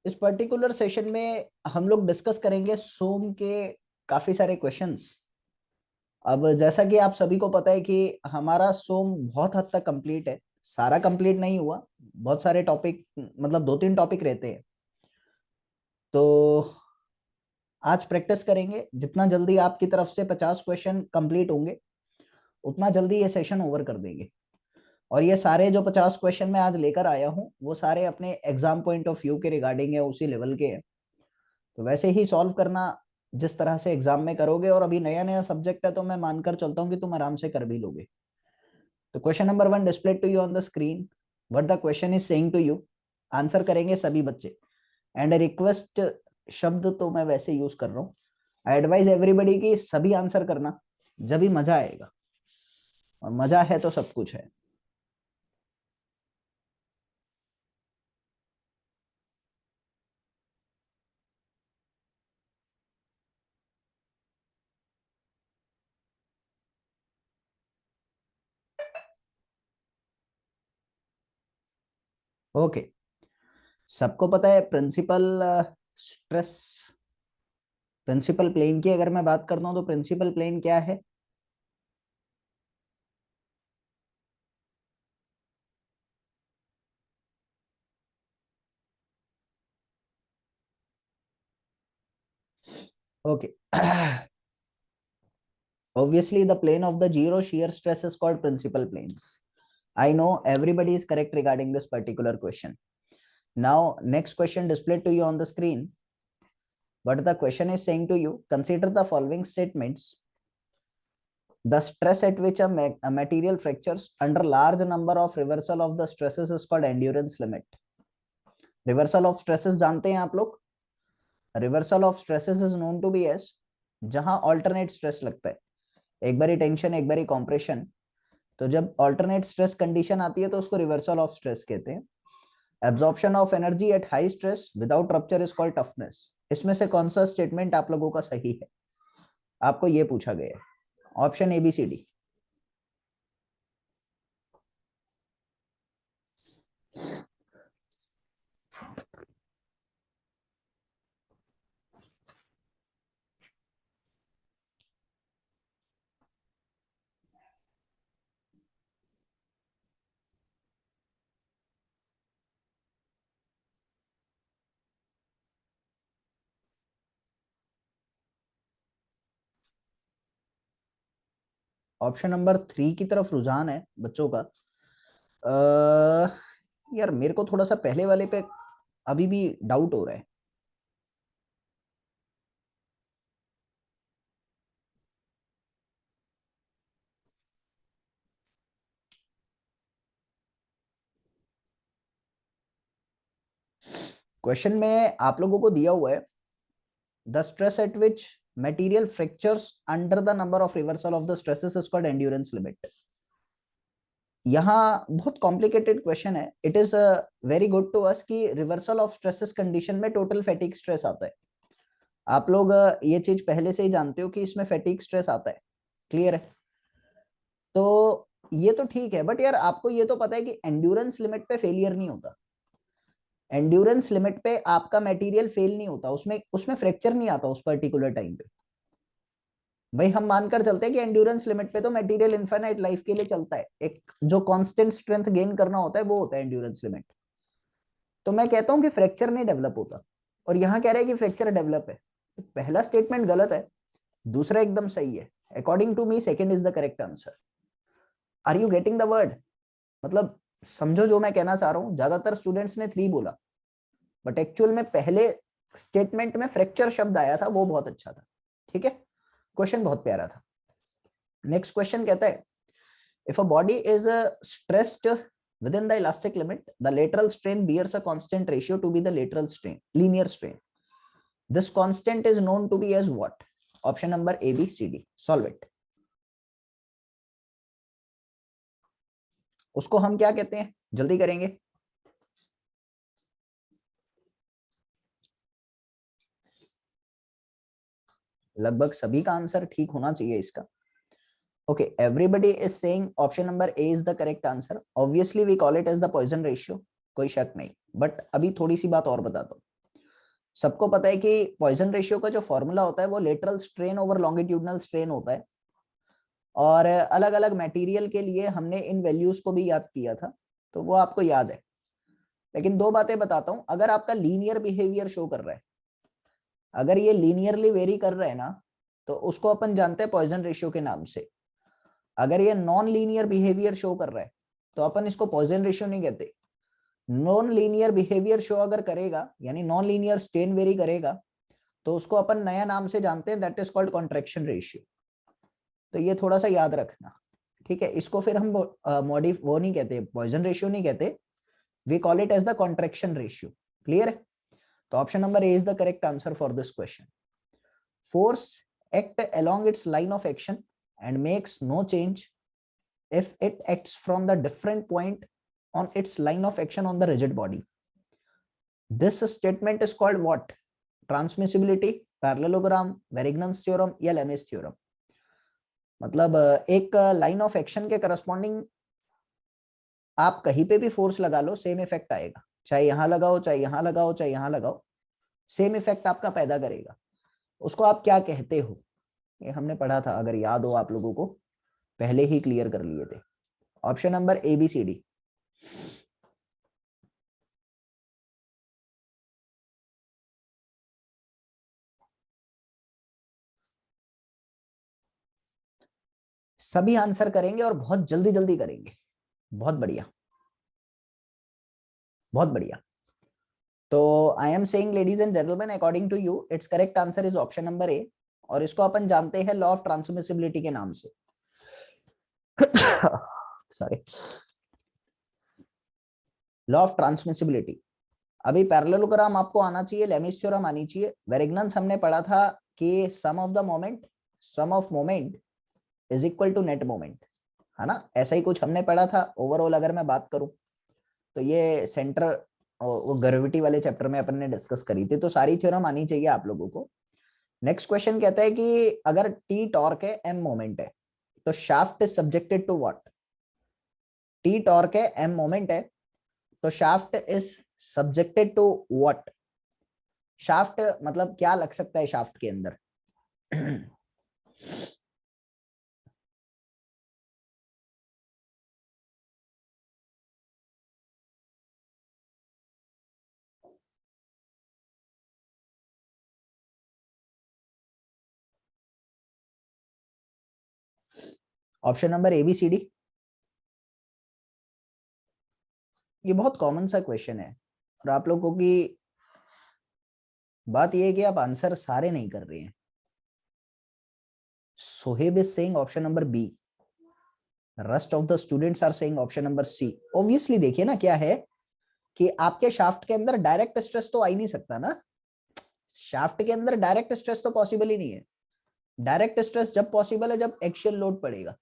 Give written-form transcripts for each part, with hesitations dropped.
इस particular session में हम लोग डिस्कस करेंगे सोम के काफी सारे क्वेश्चंस। अब जैसा कि आप सभी को पता है कि हमारा सोम बहुत हद तक कंप्लीट है, सारा कंप्लीट नहीं हुआ, बहुत सारे टॉपिक मतलब 2-3 टॉपिक रहते हैं। तो आज प्रैक्टिस करेंगे, जितना जल्दी आपकी तरफ से 50 क्वेश्चन कंप्लीट होंगे उतना जल्दी ये सेशन ओवर कर देंगे। और ये सारे जो 50 क्वेश्चन मैं आज लेकर आया हूँ वो सारे अपने एग्जाम पॉइंट ऑफ व्यू के रिगार्डिंग है, उसी लेवल के हैं। तो वैसे ही सॉल्व करना जिस तरह से एग्जाम में करोगे, और अभी नया नया सब्जेक्ट है तो मैं मानकर चलता हूँ कि तुम आराम से कर भी लोगे। तो question number 1 display to you on the screen. What the question is saying to you. Answer करेंगे सभी बच्चे। एंड रिक्वेस्ट शब्द तो मैं वैसे यूज कर रहा हूँ। आई एडवाइज एवरीबडी की सभी आंसर करना, जब भी मजा आएगा, और मजा है तो सब कुछ है। ओके, सबको पता है प्रिंसिपल स्ट्रेस, प्रिंसिपल प्लेन की अगर मैं बात करता हूँ तो प्रिंसिपल प्लेन क्या है? Okay, obviously the plane of the zero shear stress is called principal planes. I know everybody is correct regarding this particular question. Now next question displayed to you on the screen. What the question is saying to you, consider the following statements. The stress at which a material fractures under large number of reversal of the stresses is called endurance limit. Reversal of stresses जानते हैं आप लोग? Reversal of stresses is known to be as जहां alternate stress लगता है, एक बारी tension एक बारी कॉम्प्रेशन। तो जब ऑल्टरनेट स्ट्रेस कंडीशन आती है तो उसको रिवर्सल ऑफ स्ट्रेस कहते हैं। Absorption of energy at high stress without rupture is called toughness. इसमें से कौन सा स्टेटमेंट आप लोगों का सही है? आपको ये पूछा गया है, option A B C D. Option number 3 की तरफ रुझान है बच्चों का। यार मेरे को थोड़ा सा पहले वाले पे अभी भी डाउट हो रहा है। क्वेश्चन में आप लोगों को दिया हुआ है the stress eight which material fractures under the number of reversal of the stresses is called endurance limit। यहाँ बहुत कॉम्प्लिकेटेड क्वेश्चन है। It is very good to us कि रिवर्सल ऑफ स्ट्रेसेस कंडीशन में टोटल फैटिक स्ट्रेस आता है। आप लोग ये चीज पहले से ही जानते हो कि इसमें फैटिक स्ट्रेस आता है, क्लियर है? तो ये तो ठीक है, बट यार आपको ये तो पता है कि एंड्योरेंस लिमिट पे फेलियर नहीं होता। एंड्योरेंस लिमिट पे आपका मटेरियल फेल नहीं होता, उसमें उसमें फ्रैक्चर नहीं आता उस पर्टिकुलर टाइम पे। भाई हम मानकर चलते हैं कि एंड्योरेंस लिमिट पे तो मटेरियल इनफाइनाइट लाइफ के लिए चलता है, एक जो कांस्टेंट स्ट्रेंथ गेन करना होता है वो होता है एंड्योरेंस लिमिट। तो मैं कहता हूं कि फ्रैक्चर नहीं डेवलप होता, और यहां कह रहा है कि फ्रैक्चर डेवलप है। तो पहला स्टेटमेंट गलत है, दूसरा एकदम सही है। According to me second is the correct answer. Are you getting the word? मतलब समझो जो मैं कहना चाह रहा हूं। ज्यादातर स्टूडेंट्स ने 3 बोला, बट एक्चुअल में पहले स्टेटमेंट में फ्रैक्चर शब्द आया था, वो बहुत अच्छा था। ठीक है, क्वेश्चन बहुत प्यारा था। नेक्स्ट क्वेश्चन कहता है if a body is stressed within the elastic limit, the lateral strain bears a constant ratio to be the lateral strain, linear strain. This constant is known to be as what? Option number A, B, C, D. Solve it. उसको हम क्या कहते हैं, जल्दी करेंगे। लगभग सभी का आंसर ठीक होना चाहिए इसका। Okay, everybody is saying option number A is the correct answer. Obviously, we call it as the Poisson ratio. कोई शक नहीं, बट अभी थोड़ी सी बात और बताता हूँ। सबको पता है कि पॉइजन रेशियो का जो फॉर्मूला होता है वो lateral strain over longitudinal strain होता है, और अलग अलग मटेरियल के लिए हमने इन वैल्यूज को भी याद किया था, तो वो आपको याद है। लेकिन दो बातें बताता हूं, अगर आपका लीनियर बिहेवियर शो कर रहा है, अगर ये लीनियरली वेरी कर रहा है ना, तो उसको अपन जानते हैं पॉइजन रेशियो के नाम से। अगर ये नॉन लीनियर बिहेवियर शो कर रहा है तो अपन इसको पॉइजन रेशियो नहीं कहते। नॉन लीनियर बिहेवियर शो अगर करेगा, यानी नॉन लीनियर स्ट्रेन वेरी करेगा, तो उसको अपन नया नाम से जानते हैं, that is called contraction ratio. तो ये थोड़ा सा याद रखना, ठीक है। इसको फिर हम वो नहीं कहते, पॉइजन रेशियो नहीं कहते, we call it as the contraction ratio. Clear है? तो option number A is the correct answer for this question. Force act along its line of action and makes no change if it acts from the different point on its line of action on the rigid body. This statement is called what? Transmissibility, parallelogram, Varignon's theorem या Lemay's theorem। मतलब एक line of action के corresponding आप कहीं पे भी force लगा लो, same effect आएगा, चाहे यहां लगाओ, चाहे यहां लगाओ, चाहे यहां लगाओ, सेम इफेक्ट आपका पैदा करेगा। उसको आप क्या कहते हो? ये हमने पढ़ा था, अगर याद हो आप लोगों को, पहले ही क्लियर कर लिए थे। Option number A B C D. सभी आंसर करेंगे और बहुत जल्दी जल्दी करेंगे। बहुत बढ़िया, बहुत बढ़िया। तो I am saying ladies and gentleman, according to you its correct answer is option number A, और इसको अपन जानते हैं लॉ ऑफ ट्रांसमिसिबिलिटी के नाम से। Sorry, law of transmissibility. अभी पैरेललोग्राम आपको आना चाहिए, लेमिस थ्योरम आनी चाहिए, वेरिग्नन्स हमने पढ़ा था कि sum of the moment, sum of moment is equal to net moment, है ना? ऐसा ही कुछ हमने पढ़ा था। ओवरऑल अगर मैं बात करूं तो ये सेंटर वो ग्रेविटी वाले चैप्टर में अपन ने डिस्कस करी थी, तो सारी थ्योरम आनी चाहिए आप लोगों को। नेक्स्ट क्वेश्चन कहता है कि अगर टी टॉर्क है, एम मोमेंट है, तो shaft is subjected to what? T torque है, एम मोमेंट है, तो shaft is subjected to what? Shaft मतलब क्या लग सकता है शाफ्ट के अंदर? Option number A B C D. ये बहुत कॉमन सा क्वेश्चन है, और आप लोगों की बात यह है कि आप आंसर सारे नहीं कर रहे हैं। Sohaib is saying option number B, rest of the students are saying option number C. Obviously देखिए ना, क्या है कि आपके शाफ्ट के अंदर डायरेक्ट स्ट्रेस तो आ ही नहीं सकता ना। शाफ्ट के अंदर डायरेक्ट स्ट्रेस तो पॉसिबल ही नहीं है। डायरेक्ट स्ट्रेस जब पॉसिबल है जब एक्सियल लोड पड़ेगा।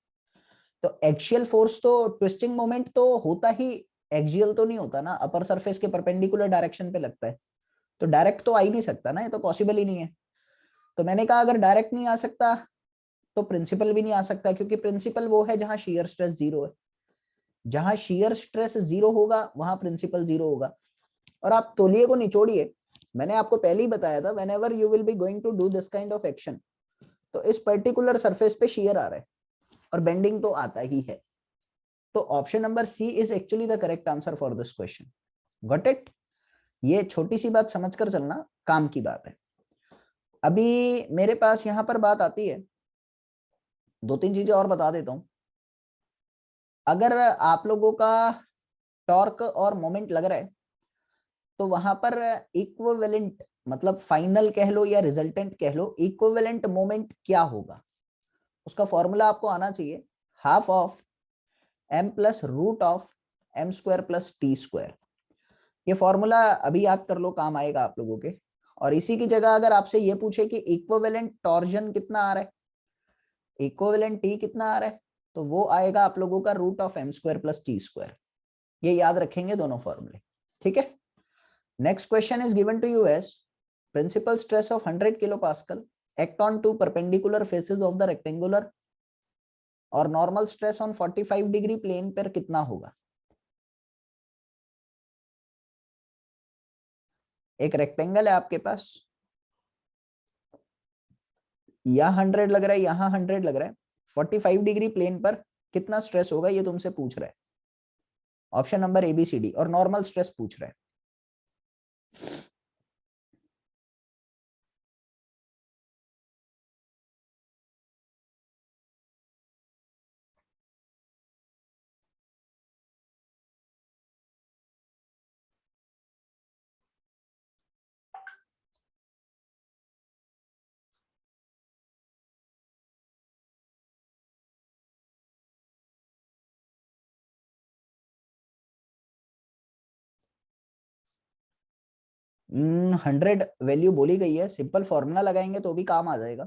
तो एक्सियल फोर्स तो, ट्विस्टिंग मोमेंट तो होता ही एक्सियल तो नहीं होता ना, अपर सरफेस के परपेंडिकुलर डायरेक्शन पे लगता है। तो डायरेक्ट तो आ ही नहीं सकता ना, ये तो पॉसिबल ही नहीं है। तो मैंने कहा अगर डायरेक्ट नहीं आ सकता तो प्रिंसिपल भी नहीं आ सकता, क्योंकि प्रिंसिपल वो है जहां शियर स्ट्रेस जीरो है। जहां शियर स्ट्रेस जीरो होगा वहां प्रिंसिपल जीरो होगा। और आप तौलिए को निचोड़िए, मैंने आपको पहले ही बताया था, whenever you will be going to do this kind of action, तो इस पर्टिकुलर सरफेस पे शियर आ रहा है और बेंडिंग तो आता ही है। तो option number C is actually the correct answer for this question. Got it? ये छोटी सी बात समझकर चलना, काम की बात है। अभी मेरे पास यहां पर बात आती है, दो तीन चीजें और बता देता हूं। अगर आप लोगों का टॉर्क और मोमेंट लग रहा है, तो वहां पर इक्विवेलेंट, मतलब फाइनल कह लो या रिजल्टेंट कह लो, इक्विवेलेंट मोमेंट क्या होगा? उसका फॉर्मूला आपको आना चाहिए, half of M plus root of M square plus T square. ये फॉर्मूला अभी याद कर लो, काम आएगा आप लोगों के। और इसी की जगह अगर आपसे ये पूछे कि इक्विवेलेंट टॉर्जन कितना आ रहा है, इक्विवेलेंट टी कितना आ रहा है, तो वो आएगा आप लोगों का root of M square plus T square. ये याद रखेंगे दोनों फॉर्मूले, ठीक है। Next question is given to you as principal stress of 100 kilopascal act on two perpendicular faces of the rectangular और normal stress on 45 degree plane पर कितना होगा? एक रेक्टेंगल है आपके पास, यहाँ 100 लग रहा है, यहाँ 100 लग रहा है, 45 डिग्री प्लेन पर कितना स्ट्रेस होगा ये तुमसे पूछ रहा है। ऑप्शन नंबर ABCD, और नॉर्मल स्ट्रेस पूछ रहा है। हंड्रेड वैल्यू बोली गई है, सिंपल फॉर्मूला लगाएंगे तो भी काम आ जाएगा।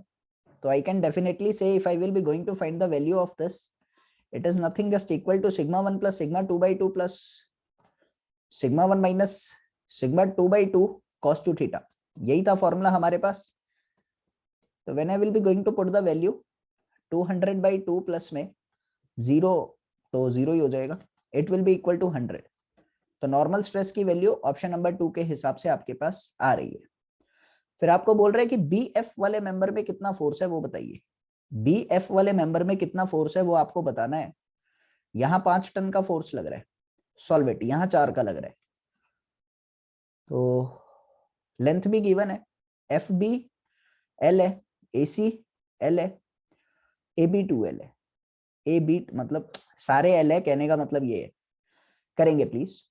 तो I can definitely say if I will be going to find the value of this, it is nothing just equal to sigma 1 plus sigma 2 by 2 plus sigma 1 minus sigma 2 by 2 cos 2 theta. यही था formula हमारे पास। तो when I will be going to put the value 200 by 2 plus में 0, तो 0 ही हो जाएगा, it will be equal to 100। तो नॉर्मल स्ट्रेस की वैल्यू ऑप्शन नंबर 2 के हिसाब से आपके पास आ रही है। फिर आपको बोल रहे हैं कि BF वाले मेंबर में कितना फोर्स है वो बताइए। BF वाले मेंबर में कितना फोर्स है वो आपको बताना है। यहाँ 5 टन का फोर्स लग रहा है सॉल्व इट, यहाँ 4 का लग रहा है। तो लेंथ भी गिवन है, FB L है, AC L है, AB 2L है। AB मतलब सारे L है, कहने का मतलब ये है। करेंगे प्लीज।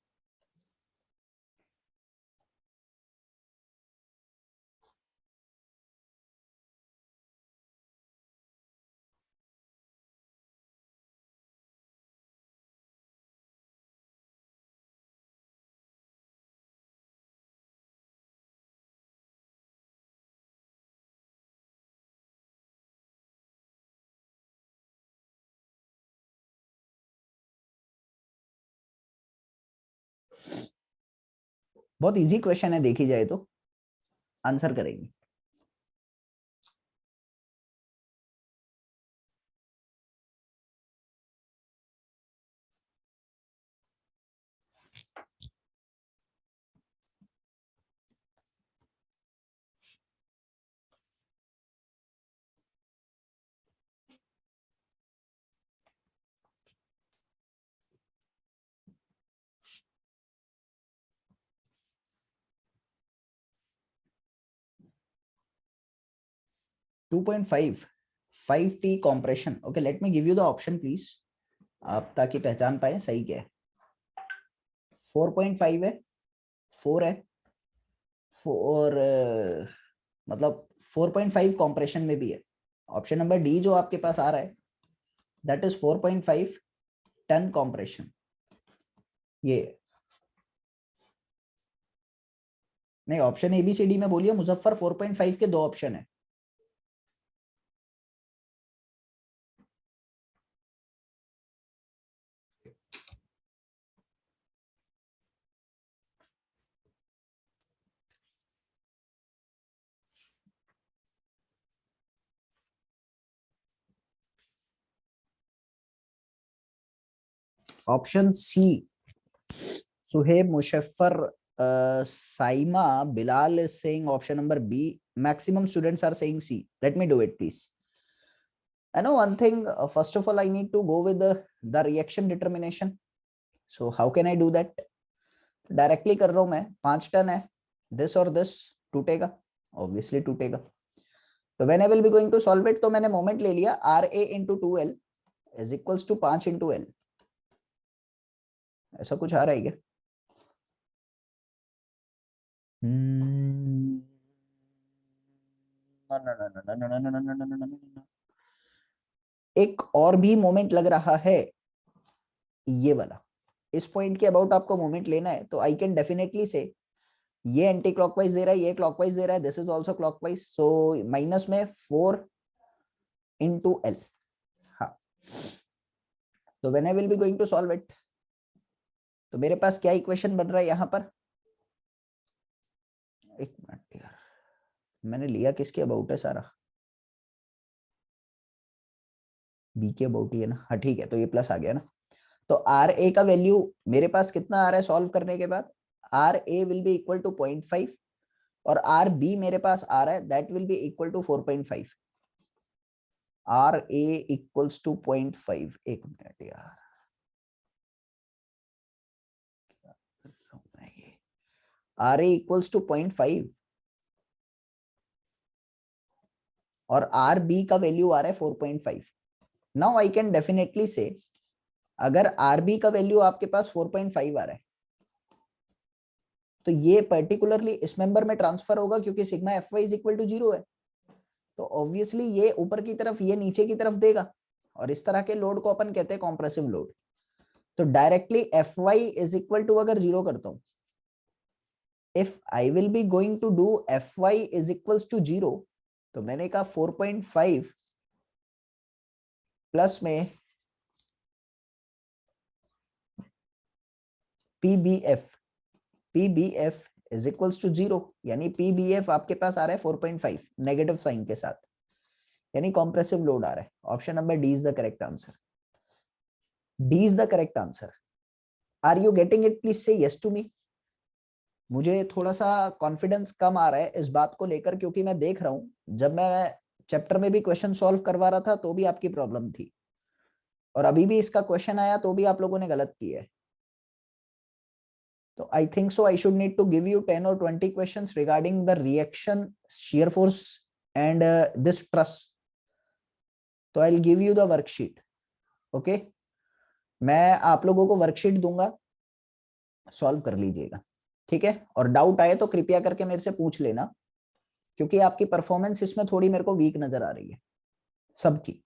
बहुत इजी क्वेश्चन है, देखी जाए तो आंसर करेंगे। Two 2.5 5T compression. Okay, let me give you the option please, आप ताकि पहचान पाए सही क्या है। 4.5 है, 4 है, 4 मतलब 4.5 कॉम्प्रेशन में भी है। ऑप्शन नंबर डी जो आपके पास आ रहा है दैट इज 4.5 टन कॉम्प्रेशन। ये नहीं, ऑप्शन ABCD में बोलिए मुजफ्फर, 4.5 के 2 ऑप्शन है। Option C, Suhaib, Mushaffar, Saima, Bilal is saying option number B. Maximum students are saying C. Let me do it, please. I know one thing. First of all, I need to go with the reaction determination. So how can I do that? Directly कर रहा हूँ मैं, 5 ton है, this और this टूटेगा, obviously टूटेगा। तो when I will be going to solve it, तो मैंने मोमेंट ले लिया RA into 2L is equals to 5 into L। ऐसा कुछ आ रहा है क्या? एक और भी मोमेंट लग रहा है, ये वाला। इस पॉइंट के अबाउट आपको मोमेंट लेना है, तो आई कैन डेफिनेटली से ये एंटी क्लॉकवाइज दे रहा है, ये क्लॉकवाइज दे रहा है, this is also clockwise, so minus में 4 into L। हाँ, तो when I will be going to solve it, तो मेरे पास क्या इक्वेशन बन रहा है यहाँ पर। एक मिनट यार, मैंने लिया किसके अबाउट है सारा, बी के अबाउट ही है ना। हाँ ठीक है, तो ये प्लस आ गया ना। तो आर ए का वैल्यू मेरे पास कितना आ रहा है सॉल्व करने के बाद, R A will be equal to 0.5 और आर बी मेरे पास आ रहा है, that will be equal to 4.5। R A equals to 0.5। एक मिनट यार, आर ए इक्वल्स टू 0.5 और आर बी का वैल्यू आ रहा है 4.5। नाउ आई कैन डेफिनेटली से, अगर आर बी का वैल्यू आपके पास 4.5 आ रहा है तो ये पर्टिकुलरली इस मेंबर में ट्रांसफर होगा, क्योंकि sigma F Y is equal to 0 है। तो ऑब्वियसली ये ऊपर की तरफ, ये नीचे की तरफ देगा, और इस तरह के लोड को अपन कहते हैं कॉम्प्रेसिव लोड। तो directly F Y is equal to अगर 0 करता हूं, if I will be going to do F Y is equals to 0, तो मैंने कहा 4.5 प्लस में PBF, PBF is equals to 0, यानी पीबीएफ आपके पास आ रहा है 4.5 नेगेटिव साइन के साथ, यानी कॉम्प्रेसिव लोड आ रहा है। Option number D is the correct answer. D is the correct answer. Are you getting it? Please say yes to me. मुझे थोड़ा सा कॉन्फिडेंस कम आ रहा है इस बात को लेकर, क्योंकि मैं देख रहा हूं जब मैं चैप्टर में भी क्वेश्चन सॉल्व करवा रहा था तो भी आपकी प्रॉब्लम थी, और अभी भी इसका क्वेश्चन आया तो भी आप लोगों ने गलत किया है। तो I think so I should need to give you 10 or 20 questions regarding the reaction, shear force and this truss. तो I will give you the worksheet. Okay, मैं आप लोगों को वर्कशीट दूंगा, सॉल्व कर लीजिएगा, ठीक है। और डाउट आए तो कृपया करके मेरे से पूछ लेना, क्योंकि आपकी परफॉर्मेंस इसमें थोड़ी मेरे को वीक नजर आ रही है सबकी।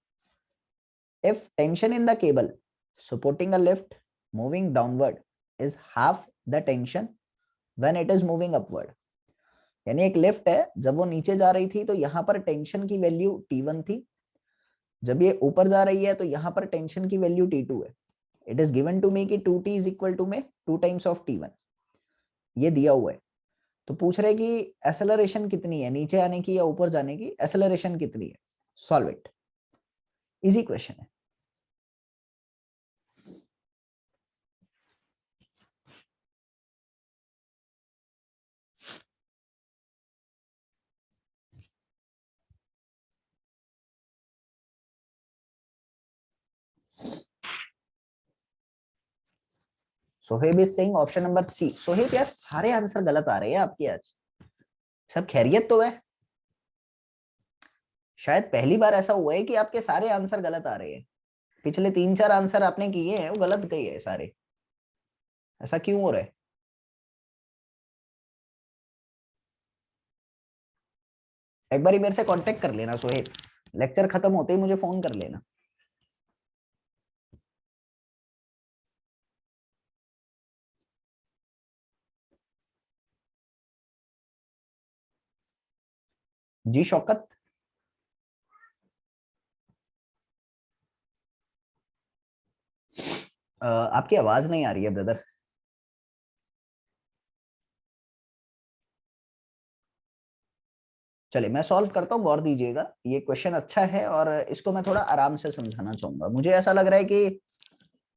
If tension in the cable supporting a lift moving downward is half the tension when it is moving upward, यानी एक लिफ्ट है, जब वो नीचे जा रही थी तो यहाँ पर टेंशन की वैल्यू T1 थी, जब ये ऊपर जा रही है तो यहाँ पर टेंशन की वैल्यू T2 है। It is given to me कि 2T इज इक्वल टू में 2 टाइम्स ऑफ T1, ये दिया हुआ है। तो पूछ रहे कि एक्सेलरेशन कितनी है, नीचे आने की या ऊपर जाने की, एक्सेलरेशन कितनी है। सॉल्व इट, इजी क्वेश्चन है। Sohaib is saying option number C. Sohaib यार सारे आंसर गलत आ रहे हैं आपके आज, सब खैरियत तो है? शायद पहली बार ऐसा हुआ है कि आपके सारे आंसर गलत आ रहे हैं। पिछले 3-4 आंसर आपने किए हैं वो गलत गए हैं सारे, ऐसा क्यों हो रहा है? एक बार मेरे से कांटेक्ट कर लेना सोहेब, लेक्चर खत्म होते ही मुझे फोन कर लेना। जी शौकत, आपकी आवाज नहीं आ रही है ब्रदर। चलिए मैं सॉल्व करता हूँ, गौर दीजिएगा, ये क्वेश्चन अच्छा है और इसको मैं थोड़ा आराम से समझाना चाहूंगा। मुझे ऐसा लग रहा है कि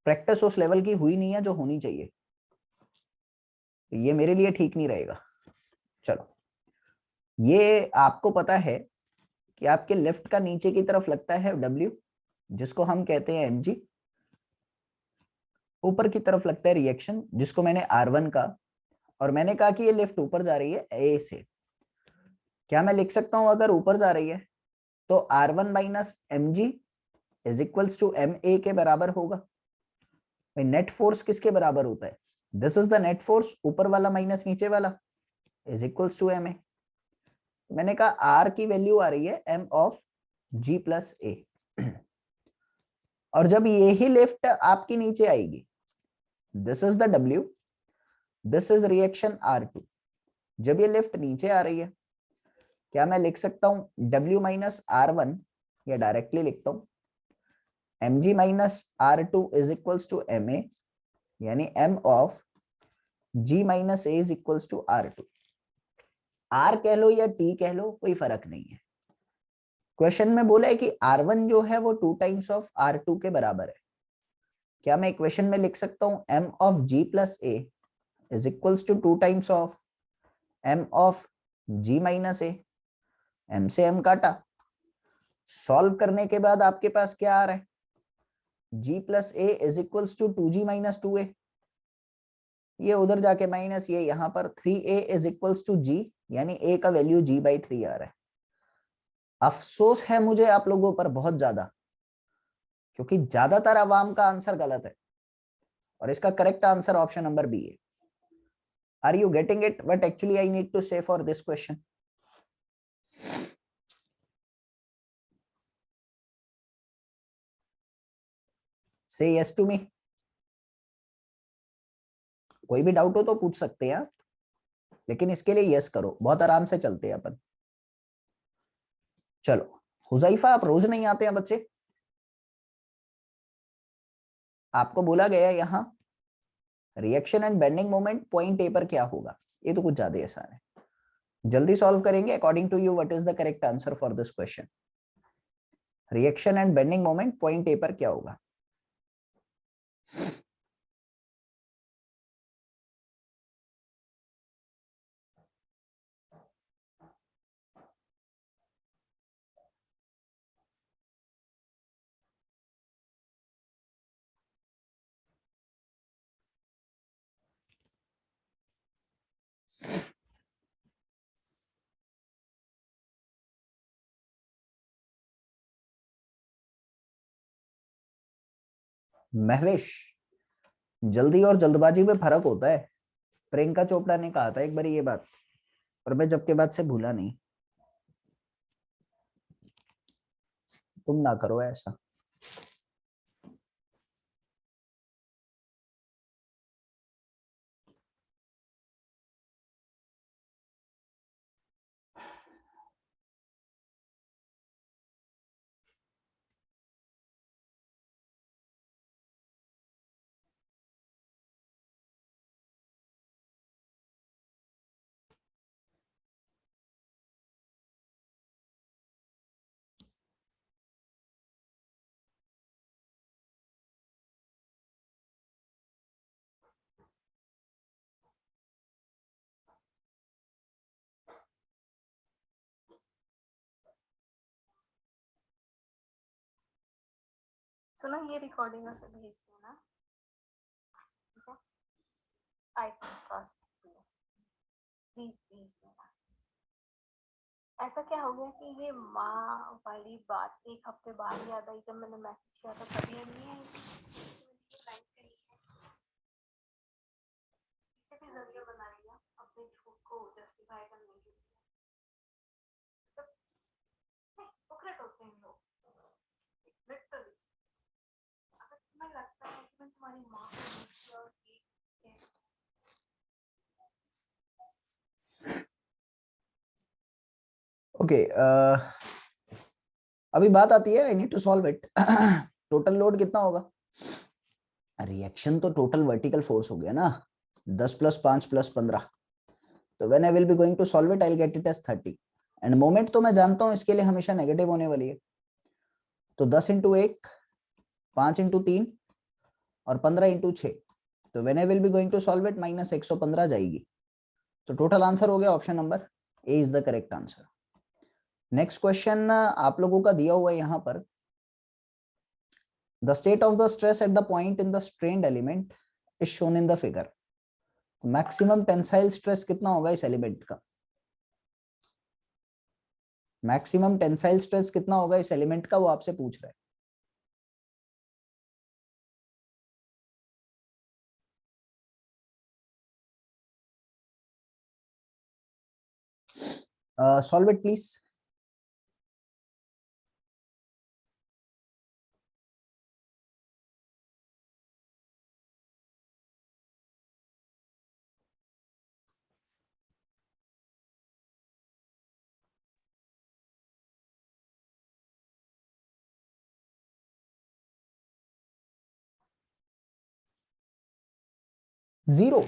प्रैक्टिस उस लेवल की हुई नहीं है जो होनी चाहिए, तो ये मेरे लिए ठीक नहीं रहेगा। चलो, ये आपको पता है कि आपके लेफ्ट का नीचे की तरफ लगता है W, जिसको हम कहते हैं mg, ऊपर की तरफ लगता है रिएक्शन, जिसको मैंने R1 का, और मैंने कहा कि ये लिफ्ट ऊपर जा रही है A से। क्या मैं लिख सकता हूं अगर ऊपर जा रही है तो R1 minus M G is equals to M A के बराबर होगा। भाई नेट फोर्स किसके बराबर होता है? This is the net force, ऊपर वाला माइनस नीचे वाला, is equals to M A. मैंने कहा आर की वैल्यू आ रही है M of G plus A, और जब यही लिफ्ट आपकी नीचे आएगी, this is the W, this is reaction R2, जब ये लिफ्ट नीचे आ रही है, क्या मैं लिख सकता हूं W माइनस R1, या डायरेक्टली लिखता हूं mg minus R2 is equals to M A, यानी m of g minus A is equals to R2। R कह लो या T कह लो, कोई फर्क नहीं है। क्वेश्चन में बोला है कि R1 जो है वो 2 टाइम्स ऑफ R2 के बराबर है। क्या मैं इक्वेशन में लिख सकता हूं m of g plus A is equals to 2 times of m ऑफ जी माइनस ए, एम से एम काटा, सॉल्व करने के बाद आपके पास क्या आ रहा है, G plus A is equals to 2g minus 2a, ये उधर जाके माइनस, ये यहाँ पर 3a इज इक्वल्स टू जी, यानी a का वैल्यू g/3 आ रहा है। अफसोस है मुझे आप लोगों पर बहुत ज्यादा, क्योंकि ज्यादातर अवाम का आंसर गलत है और इसका correct answer option number B है। Are you getting it what actually I need to say for this question? Say yes to me. कोई भी डाउट हो तो पूछ सकते हैं आप, लेकिन इसके लिए यस करो, बहुत आराम से चलते हैं अपन। चलो हुजैफा, आप रोज नहीं आते हैं बच्चे, आपको बोला गया यहाँ reaction and bending moment point A पर क्या होगा, ये तो कुछ ज्यादा आसान है, जल्दी सॉल्व करेंगे। According to you what is the correct answer for this question? Reaction and bending moment point A पर क्या होगा? महवेश, जल्दी और जल्दबाजी में फर्क होता है, प्रियंका चोपड़ा ने कहा था एक बार ये बात, और मैं जब के बाद से भूला नहीं। तुम ना करो ऐसा। सुनो ये रिकॉर्डिंग में से भेज दो ना, ठीक है? आईफोन क्रॉस प्लीज प्लीज मेरा। ऐसा क्या हो गया कि ये माँ वाली बात एक हफ्ते बाद याद आई जब मैंने मैसेज किया था, तभी याद नहीं आई। लाइक करी है, इसे भी जरिया बना लिया अपने झूठ को जस्टिफाई करने के लिए। हिपोक्रेट होते हैं लोग लिटरली। अगर तुम्हें लगता है कि मैं तुम्हारी माँ को और ओके, अभी बात आती है, I need to solve it. Total load कितना होगा? रिएक्शन तो टोटल वर्टिकल फोर्स हो गया ना, 10 प्लस 5 प्लस 15, तो when I will be going to solve it I will get it as 30। And moment तो मैं जानता हूं इसके लिए हमेशा नेगेटिव होने वाली है, तो 10 इंटू 1, 5 इंटू 3 और 15 इंटू 6, तो when I will be going to solve it minus 115 जाएगी। तो टोटल आंसर हो गया option number A is the correct answer. Next question आप लोगों का दिया हुआ है यहाँ पर, the state of the stress at the point in the strained element is shown in the figure. Maximum tensile stress कितना होगा इस एलिमेंट का? मैक्सिमम टेंसाइल स्ट्रेस कितना होगा इस एलिमेंट का, वो आपसे पूछ रहा है। Solve it please. जीरो।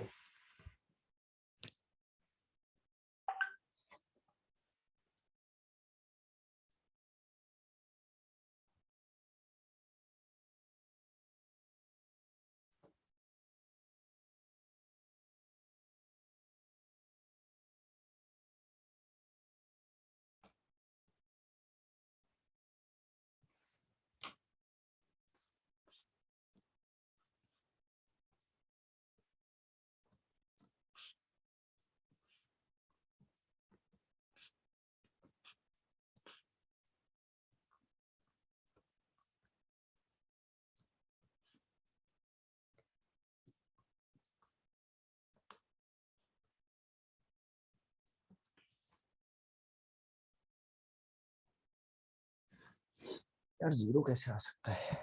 यार जीरो कैसे आ सकता है?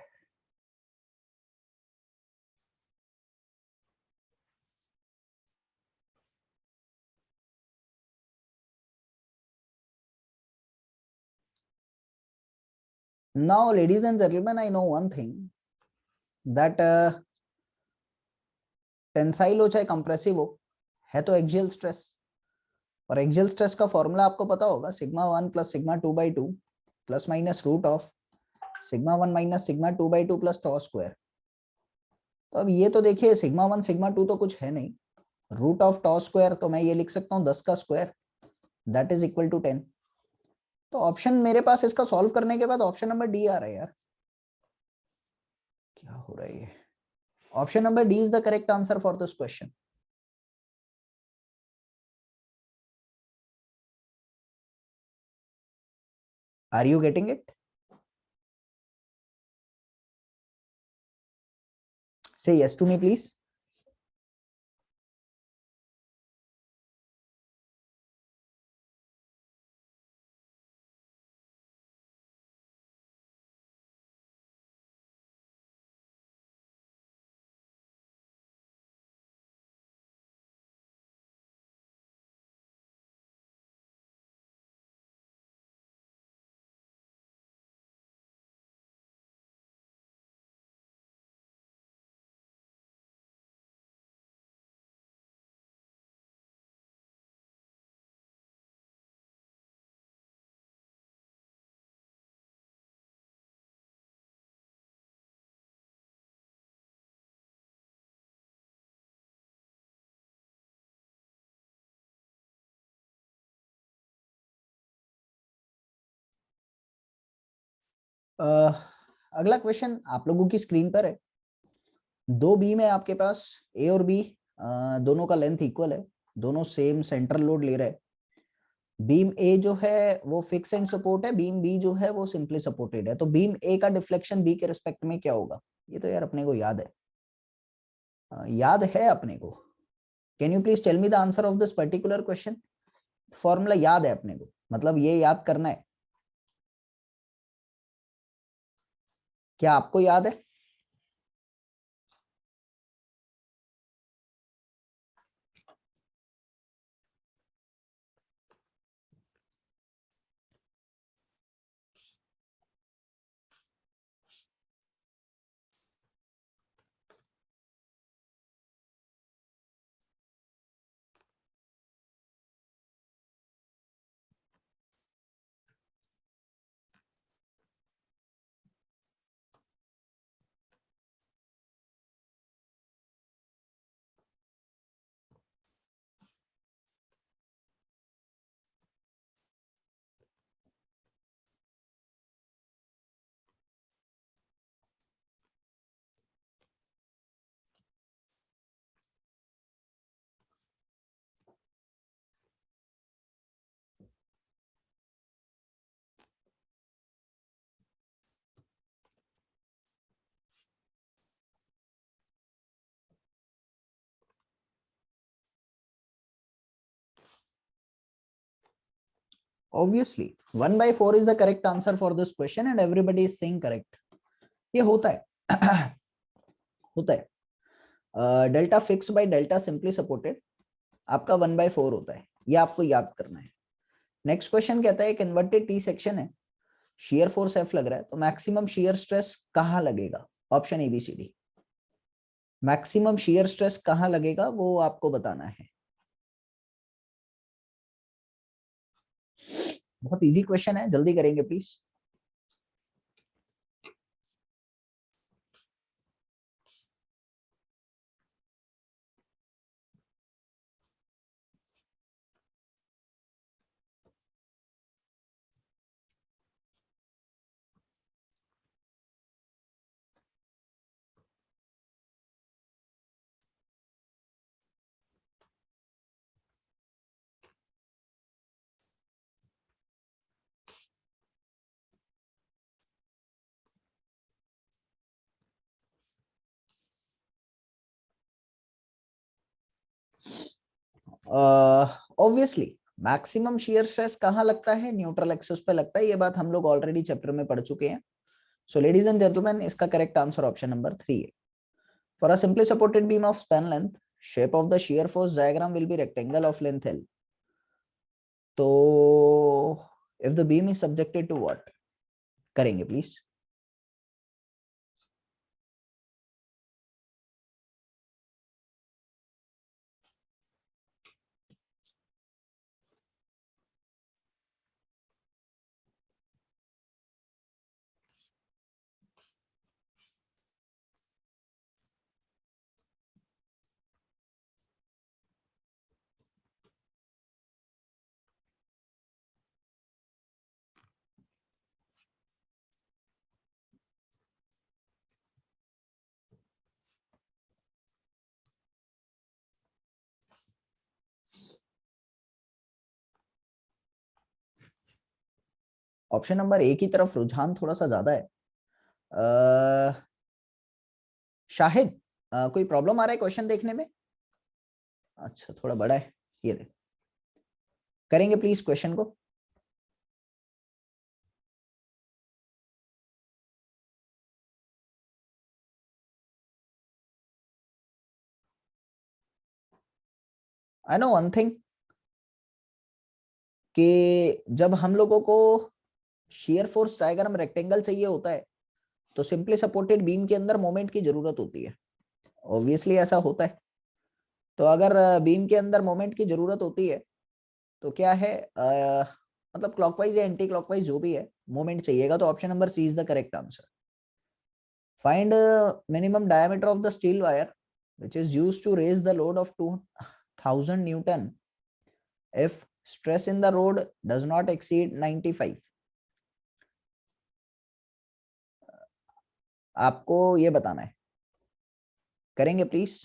Now, ladies and gentlemen, I know one thing that tensile हो चाहे कंप्रेसिव हो, है तो एक्सियल स्ट्रेस, और एक्सियल स्ट्रेस का फॉर्मूला आपको पता होगा, sigma 1 plus sigma 2/2 plus minus root of sigma 1 minus sigma 2/2 plus tau square. तो अब ये तो देखिए सिग्मा 1 सिग्मा 2 तो कुछ है नहीं, रूट ऑफ टॉ स्क्वायर तो मैं ये लिख सकता हूँ 10 का square, that is equal to 10। तो ऑप्शन मेरे पास इसका सॉल्व करने के बाद ऑप्शन नंबर डी आ रहा है यार, क्या हो रहा है ये? Option number D is the correct answer for this question. Are you getting it? Say yes to me, please. अगला क्वेश्चन आप लोगों की स्क्रीन पर है। दो बीम है आपके पास, ए और बी, दोनों का लेंथ इक्वल है, दोनों सेम सेंट्रल लोड ले रहे हैं। बीम ए जो है वो फिक्स एंड सपोर्ट है, बीम बी जो है वो सिंपली सपोर्टेड है। तो बीम ए का डिफ्लेक्शन बी के रिस्पेक्ट में क्या होगा? ये तो यार अपने को याद है, याद है अपने को। Can you please tell me the answer of this particular question? Formula याद है अपने को, मतलब ये याद करना है। क्या आपको याद है? Obviously 1/4 is the correct answer for this question and everybody is saying correct. ये होता है होता है delta fix by delta simply supported आपका 1/4 होता है, ये आपको याद करना है। नेक्स्ट क्वेश्चन कहता है एक इन्वर्टेड टी सेक्शन है, शियर फोर्स एफ लग रहा है, तो मैक्सिमम शियर स्ट्रेस कहाँ लगेगा? Option A B C D. Maximum shear stress कहाँ लगेगा वो आपको बताना है। बहुत इजी क्वेश्चन है, जल्दी करेंगे please. Obviously maximum shear stress कहाँ लगता है? न्यूट्रल एक्सिस पे लगता है, ये बात हम लोग ऑलरेडी चैप्टर में पढ़ चुके हैं। So ladies and gentlemen, इसका correct answer option number 3 है. For a simply supported beam of span length, shape of the shear force diagram will be rectangle of length L. तो if the beam is subjected to what? करेंगे please. Option number ए की तरफ रुझान थोड़ा सा ज्यादा है. शाहिद, कोई प्रॉब्लम आ रहा है क्वेश्चन देखने में? अच्छा, थोड़ा बड़ा है. ये देख, करेंगे प्लीज क्वेश्चन को. आई नो वन थिंग कि जब हम लोगों को शेयर फोर्स डायग्राम रेक्टेंगल चाहिए होता है तो सिंपली सपोर्टेड बीम के अंदर मोमेंट की जरूरत होती है. ऑब्वियसली ऐसा होता है. तो अगर बीम के अंदर मोमेंट की जरूरत होती है तो क्या है, मतलब क्लॉकवाइज या एंटी क्लॉकवाइज जो भी है, मोमेंट चाहिएगा. तो option number C is the correct answer. Find minimum diameter of the steel wire which is used to raise the load of 2000 Newton if stress in the rod does not exceed 95. आपको ये बताना है. करेंगे please.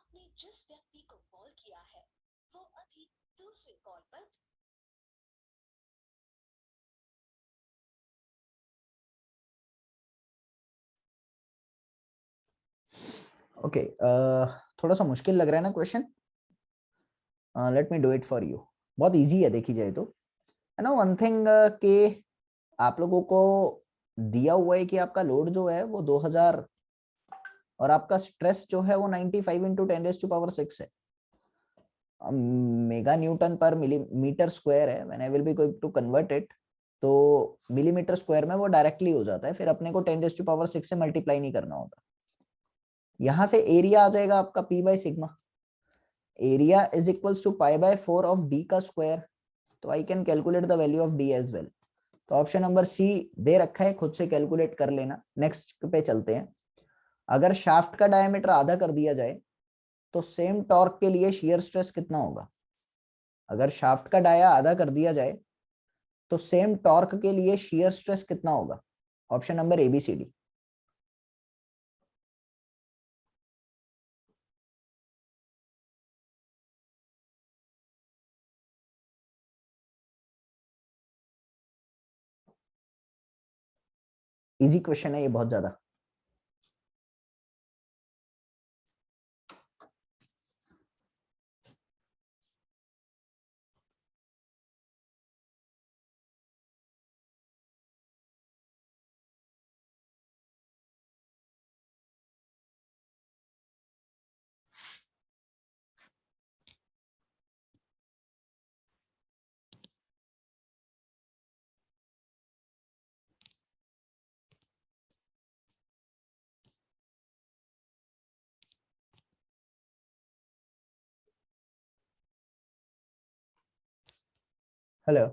आपने जिस व्यक्ति को call किया है वो अभी दूसरे कॉल पर. ओके, थोड़ा सा मुश्किल लग रहा है ना question. Let me do it for you. बहुत इजी है देखी जाए तो. है ना वन थिंग कि आप लोगों को दिया हुआ है कि आपका लोड जो है वो 2000 और आपका स्ट्रेस जो है वो 95 इंटू 10⁻⁶ है. मेगा न्यूटन पर मिलीमीटर स्क्वायर है. When I will be going to convert it तो मिलीमीटर स्क्वायर में वो डायरेक्टली हो जाता है. फिर अपने को 10⁻⁶ से मल्टीप्लाई नहीं करना होता. यहाँ से एरिया आ जाएगा आपका P/σ. Area is equals to pi by 4 of D का स्क्वायर, तो I can calculate the value of D as well. तो ऑप्शन नंबर सी दे रखा है, खुद से कैलकुलेट कर लेना। नेक्स्ट पे चलते हैं। अगर शाफ्ट का डायमीटर आधा कर दिया जाए तो सेम टॉर्क के लिए शियर स्ट्रेस कितना होगा? अगर शाफ्ट का डाया आधा कर दिया जाए तो सेम टॉर्क के लिए शियर स्ट्रेस कितना होगा? Option number A B C D. Easy question है ये बहुत ज्यादा। हेलो।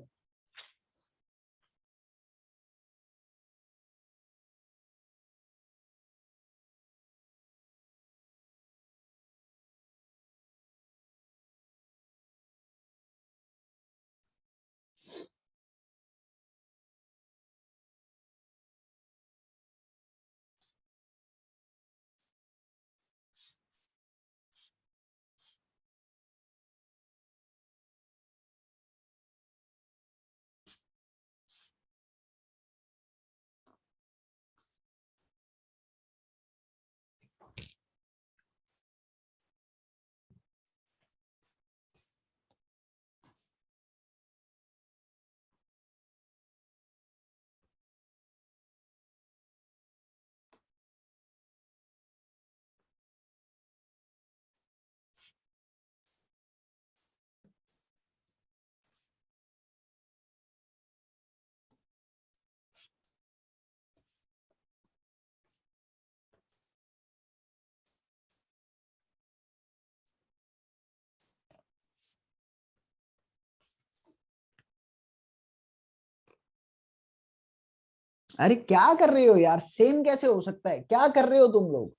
अरे क्या कर रहे हो यार, सेम कैसे हो सकता है? क्या कर रहे हो तुम लोग?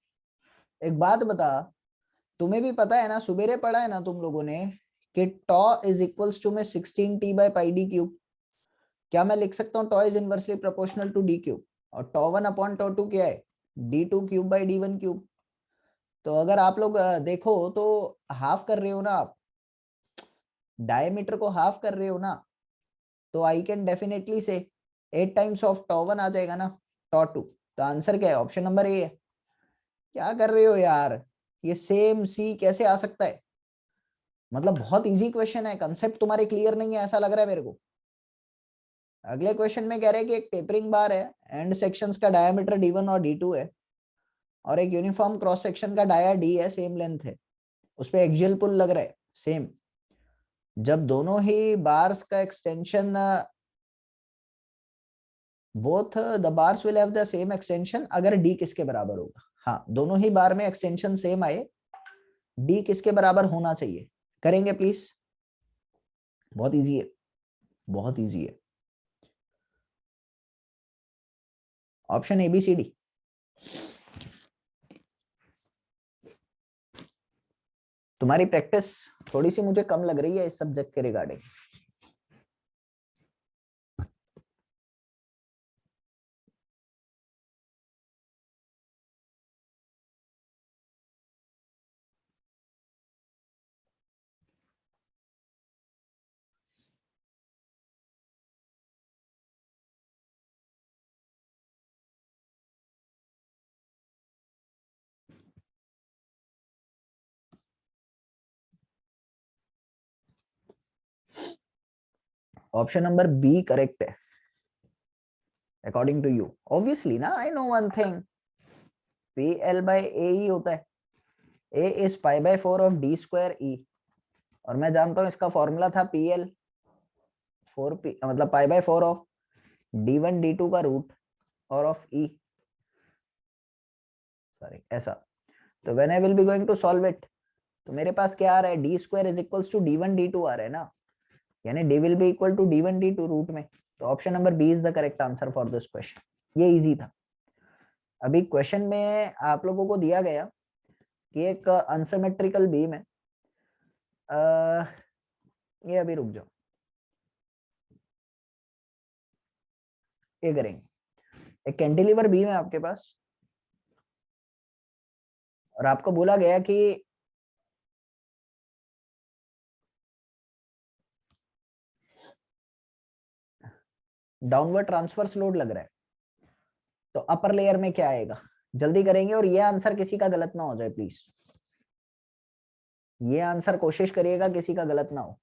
एक बात बता, तुम्हें भी पता है ना, सुबेरे पढ़ा है ना तुम लोगों ने कि टॉ इज इक्वल्स टू में 16t by pi D cube. क्या मैं लिख सकता हूँ tau is inversely proportional to D cube? और tau one upon tau two क्या है? D two cube by D one cube. तो अगर आप लोग देखो तो हाफ कर रहे हो ना आप, डायमीटर को हाफ कर रहे हो ना, तो आई कैन डेफिनेटली से 8 टाइम्स ऑफ टॉ वन आ जाएगा ना, टॉ टू। तो आंसर क्या है? ऑप्शन नंबर ए है। क्या कर रहे हो यार, ये सेम सी कैसे आ सकता है? मतलब बहुत इजी क्वेश्चन है, कंसेप्ट तुम्हारे क्लियर नहीं है ऐसा लग रहा है मेरे को। अगले क्वेश्चन में कह रहे हैं कि एक टेपरिंग बार है, एंड सेक्शंस का डायमीटर d1 और d2 है, और एक यूनिफॉर्म क्रॉस सेक्शन का डाया d है, सेम लेंथ है, उस पे एक्सियल पुल लग रहा है सेम। जब दोनों ही बार्स का extension, both the bars will have the same extension, अगर d किसके बराबर होगा? हाँ, दोनों ही बार में एक्सटेंशन सेम आए, d किसके बराबर होना चाहिए? करेंगे प्लीज। बहुत इजी है, बहुत इजी है। Option A B C D. तुम्हारी प्रैक्टिस थोड़ी सी मुझे कम लग रही है इस सब्जेक्ट के regarding. Option number B correct है अकॉर्डिंग टू यू। ऑब्वियसली ना, I know one thing, P L by A ही होता है। A is pi by 4 of D square E, और मैं जानता हूं इसका फॉर्मूला था पी एल 4 पी, मतलब पाई बाय 4 ऑफ d1 d2 का रूट और ऑफ ई, सॉरी ऐसा। तो when I will be going to solve it, तो मेरे पास क्या आ रहा है, D square is equals to d1 d2 आ रहा है ना, यानी D will be equal to d1 d2 root में। तो option number B is the correct answer for this question. ये इजी था। अभी क्वेश्चन में आप लोगों को दिया गया कि एक अनसिमेट्रिकल बीम है, ये अभी रुक जाओ, ये करेंगे। एक कैंटिलीवर बीम है आपके पास और आपको बोला गया कि डाउनवर्ड ट्रांसवर्स लोड लग रहा है, तो अपर लेयर में क्या आएगा, जल्दी करेंगे और ये आंसर किसी का गलत ना हो जाए प्लीज। ये आंसर कोशिश करिएगा किसी का गलत ना हो।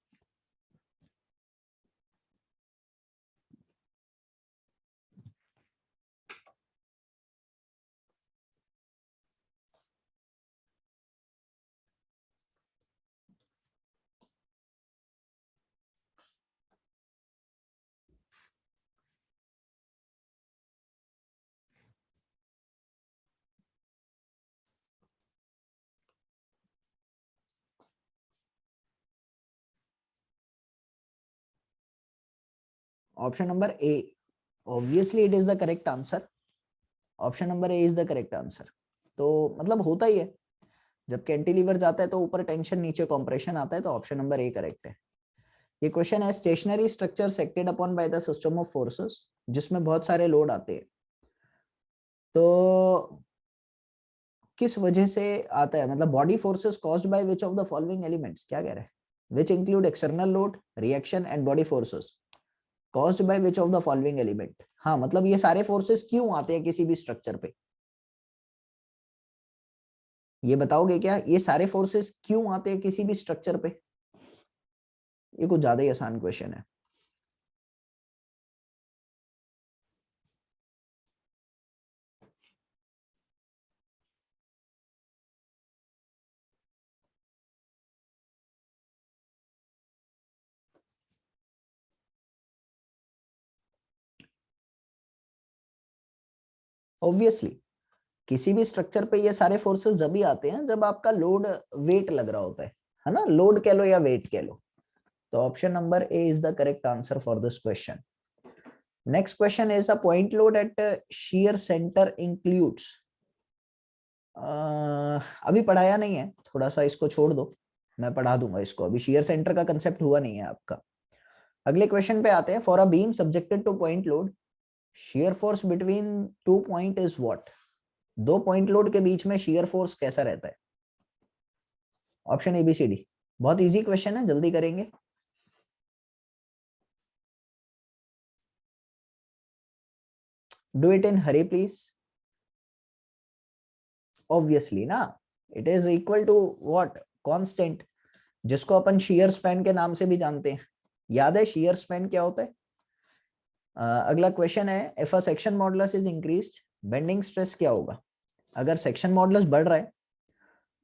Option number A, obviously it is the correct answer. Option number A is the correct answer. तो मतलब होता ही है, जब कैंटिलीवर जाता है तो ऊपर टेंशन नीचे कॉम्प्रेशन आता है, तो ऑप्शन नंबर ए करेक्ट है। ये क्वेश्चन है, stationary structure acted upon by the system of forces, जिसमें बहुत सारे लोड आते हैं, तो किस वजह से आता है, मतलब body forces caused by which of the following elements, क्या कह रहे हैं, which include external load, reaction and body forces caused by which of the following element. हाँ, मतलब ये सारे फोर्सेस क्यों आते हैं किसी भी स्ट्रक्चर पे, ये बताओगे क्या, ये सारे फोर्सेस क्यों आते हैं किसी भी स्ट्रक्चर पे। ये कुछ ज्यादा ही आसान क्वेश्चन है। ऑब्वियसली किसी भी स्ट्रक्चर पे ये सारे फोर्सेस जब भी आते हैं जब आपका लोड वेट लग रहा होता है ना, लोड कह लो या वेट कह लो। तो option number A is the correct answer for this question. Next question is a point load at shear centre includes, अभी पढ़ाया नहीं है, थोड़ा सा इसको छोड़ दो, मैं पढ़ा दूंगा इसको, अभी shear सेंटर का कंसेप्ट हुआ नहीं है आपका। अगले क्वेश्चन पे आते हैं, for a beam subjected to point load shear force between two point is what, दो पॉइंट लोड के बीच में shear force कैसा रहता है। ऑप्शन ABCD, बहुत इजी क्वेश्चन है, जल्दी करेंगे। Do it in hurry please. Obviously ना, it is equal to what, constant, जिसको अपन shear span के नाम से भी जानते हैं। याद है shear span क्या होता है। अगला क्वेश्चन है, if a section modulus is increased, bending stress क्या होगा। अगर सेक्शन मॉडुलस बढ़ रहा है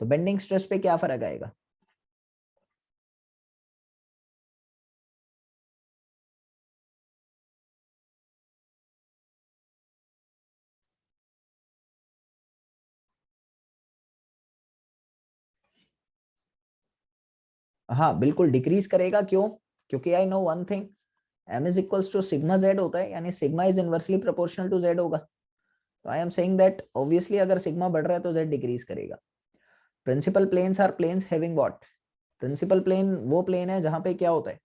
तो बेंडिंग स्ट्रेस पे क्या फर्क आएगा। हाँ बिल्कुल डिक्रीज करेगा, क्यों, क्योंकि I know one thing, m is equals to sigma z होता है, यानी sigma is inversely proportional to z होगा। तो I am saying that obviously अगर सिग्मा बढ़ रहा है तो z डिक्रीज करेगा। Principal planes are planes having what, principal plane वो प्लेन है जहां पे क्या होता है,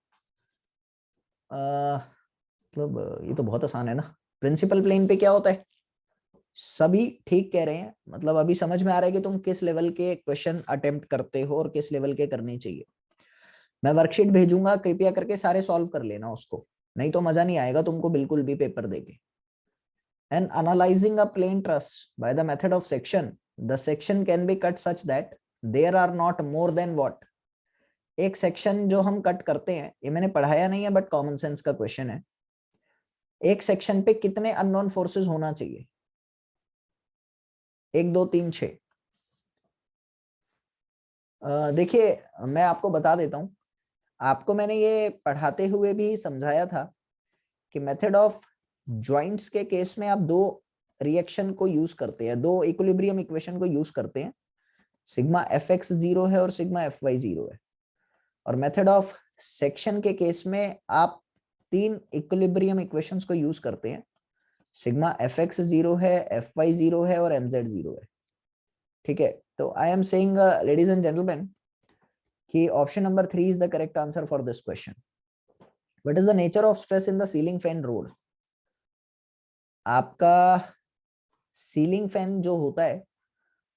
मतलब ये तो बहुत आसान है ना, प्रिंसिपल प्लेन पे क्या होता है, सभी ठीक कह रहे हैं, मतलब अभी समझ में आ रहा है कि तुम किस लेवल के क्वेश्चन अटेम्प्ट करते हो और किस लेवल के करने चाहिए। मैं वर्कशीट भेजूंगा, कृपया करके सारे सॉल्व कर लेना उसको, नहीं तो मजा नहीं आएगा तुमको बिल्कुल भी पेपर देके। And analyzing a plane truss by the method of section, the section can be cut such that there are not more than what, एक सेक्शन जो हम कट करते हैं, ये मैंने पढ़ाया नहीं है बट कॉमन सेंस का क्वेश्चन है, एक सेक्शन पे कितने अननोन फोर्सेस होना चाहिए, 1 2 3 6। देखिए मैं आपको बता देता हूँ, आपको मैंने ये पढ़ाते हुए भी समझाया था कि मेथड ऑफ ज्वाइंट्स के केस में आप दो रिएक्शन को यूज करते हैं, दो इक्विलिब्रियम इक्वेशन को यूज करते हैं। सिग्मा एफ एक्स 0 है और सिग्मा एफ वाई 0 है। और मेथड ऑफ सेक्शन के केस में आप 3 इक्विलिब्रियम इक्वेशंस को यूज करते हैं। सिग्मा एफ एक्स 0 है, एफ वाई 0 है और एम जेड 0 है। ठीक है, तो I am saying ladies and gentleman कि option number 3 is the correct answer for this question. What is the nature of stress in the ceiling fan rod? आपका ceiling fan जो होता है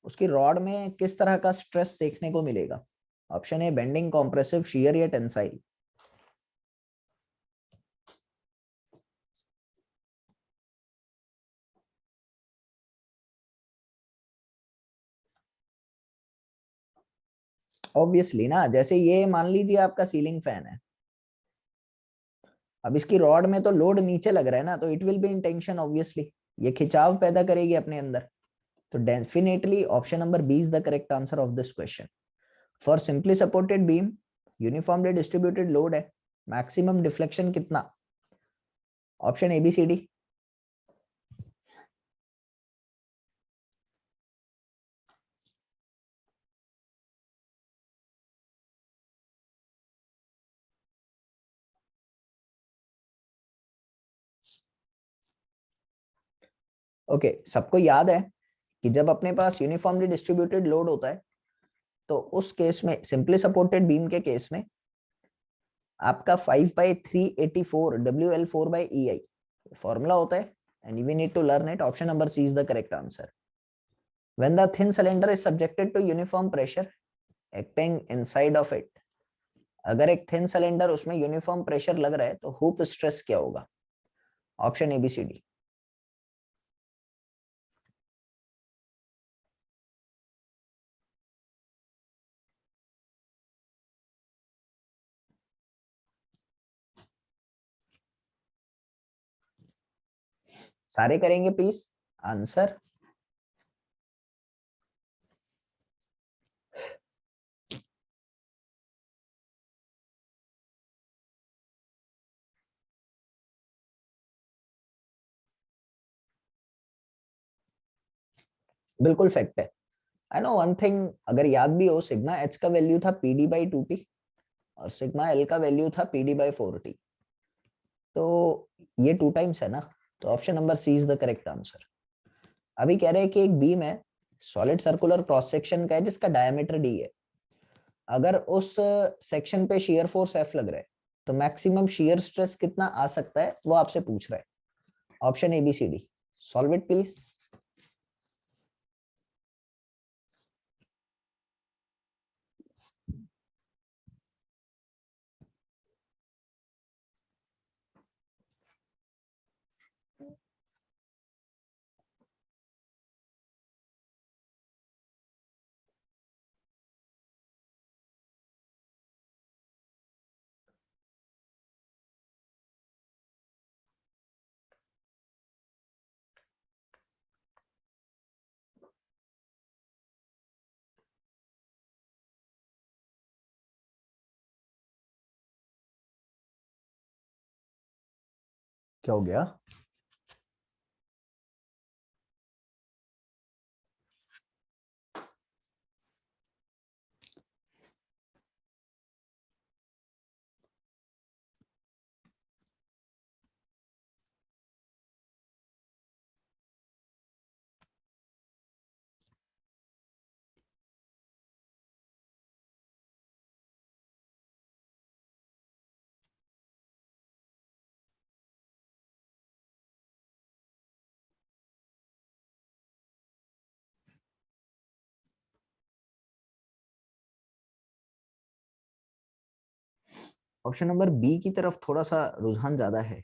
उसकी रॉड में किस तरह का स्ट्रेस देखने को मिलेगा? Option A bending, compressive, shear या टेंसाइल। ऑब्वियसली ना, जैसे ये मान लीजिए आपका सीलिंग फैन है, अब इसकी रॉड में तो लोड नीचे लग रहा है ना, तो it will be in tension obviously, ये खिंचाव पैदा करेगी अपने अंदर। तो definitely option number B is the correct answer of this question. For simply supported beam uniformly distributed load है, मैक्सिमम डिफ्लेक्शन कितना? Option ABCD। ओके, सबको याद है कि जब अपने पास यूनिफॉर्मली डिस्ट्रीब्यूटेड लोड होता है तो उस केस में, सिंपली सपोर्टेड बीम के केस में, आपका 5/384 WL4/EI फॉर्मूला होता है, and we need to learn it. Option number C is the correct answer. When the thin cylinder is subjected to uniform pressure acting inside of it, अगर एक thin cylinder उसमें uniform pressure लग रहा है तो hoop stress क्या होगा? Option ABCD। सारे करेंगे प्लीज आंसर। बिल्कुल फैक्ट है। आई नो वन थिंग, अगर याद भी हो, सिग्मा एच का वैल्यू था PD/2T और सिग्मा एल का वैल्यू था PD/4T, तो ये 2 टाइम्स है ना, तो option number C is the correct answer. अभी कह रहे हैं कि एक बीम है, सॉलिड सर्कुलर क्रॉस सेक्शन का है, जिसका डायमीटर D है। अगर उस सेक्शन पे शियर फोर्स F लग रहा है तो मैक्सिमम शियर स्ट्रेस कितना आ सकता है, वो आपसे पूछ रहा है। ऑप्शन ABCD। Solve it please. क्या हो गया? ऑप्शन नंबर बी की तरफ थोड़ा सा रुझान ज्यादा है।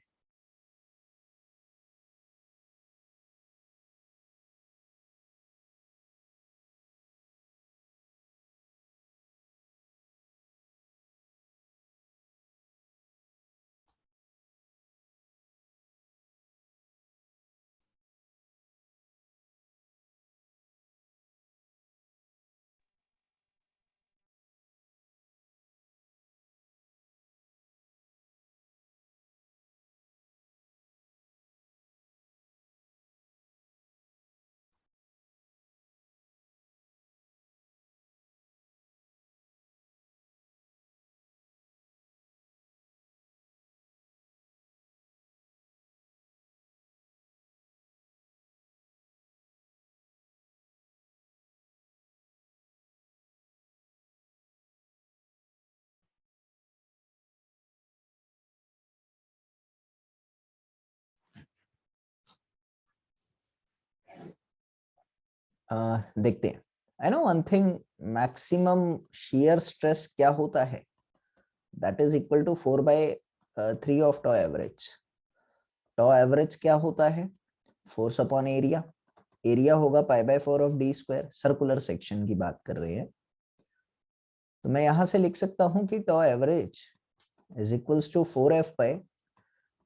देखते हैं। I know one thing, maximum shear stress क्या होता है, that is equal to 4/3 of tau average. Tau average क्या होता है, फोर्स अपॉन एरिया। एरिया होगा पाई/4 of D square, circular section की बात कर रहे हैं। तो मैं यहां से लिख सकता हूं कि tau average is equals to 4f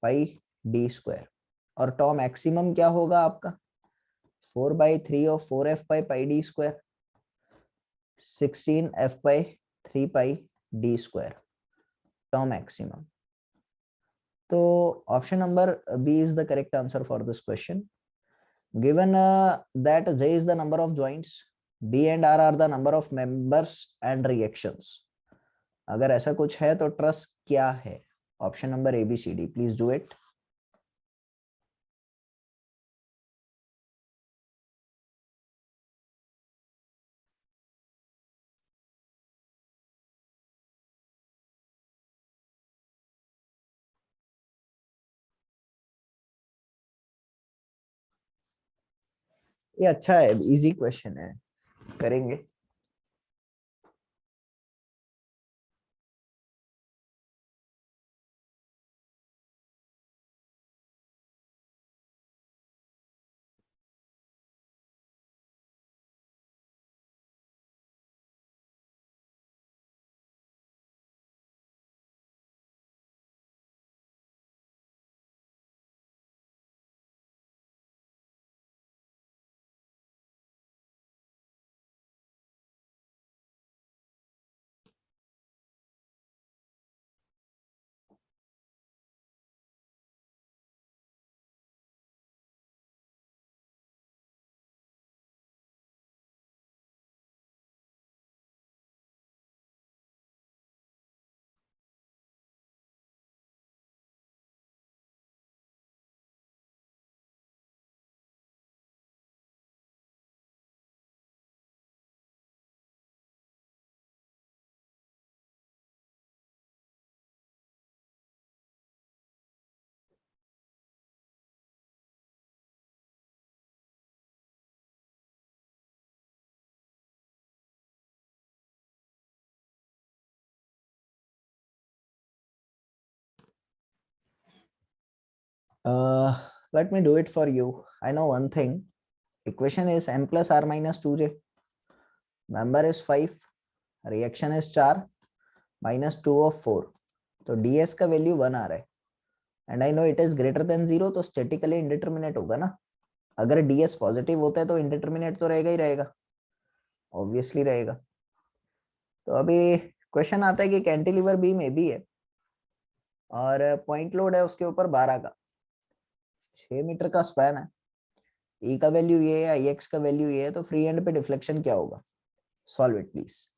pi D square. और टॉ मैक्सिमम क्या होगा आपका, 4/3 of 4f pi D square, 16f/3 pi D square, tau maximum. तो option number B is the correct answer for this question. Given that J is the number of joints, B and R are the number of members and reactions. अगर ऐसा कुछ है तो truss क्या है? Option number A B C D, please do it. ये अच्छा है, इजी क्वेश्चन है, करेंगे। Let me do it for you. I know one thing. Equation is n plus r minus 2j. Member is 5. Reaction is 4 minus 2 of 4. तो ds का value 1 आ रहा है। And I know it is greater than 0, तो statically indeterminate होगा ना। अगर ds positive होता है तो इंडिटरमिनेट तो रहेगा ही रहेगा, ऑब्वियसली रहेगा। तो अभी क्वेश्चन आता है कि कैंटिलीवर बीम ए बी है और पॉइंट लोड है उसके ऊपर 12 का, 6 मीटर का स्पैन है। ई का वैल्यू ये है, आई एक्स का वैल्यू ये है, तो फ्री एंड पे डिफ्लेक्शन क्या होगा? Solve it please.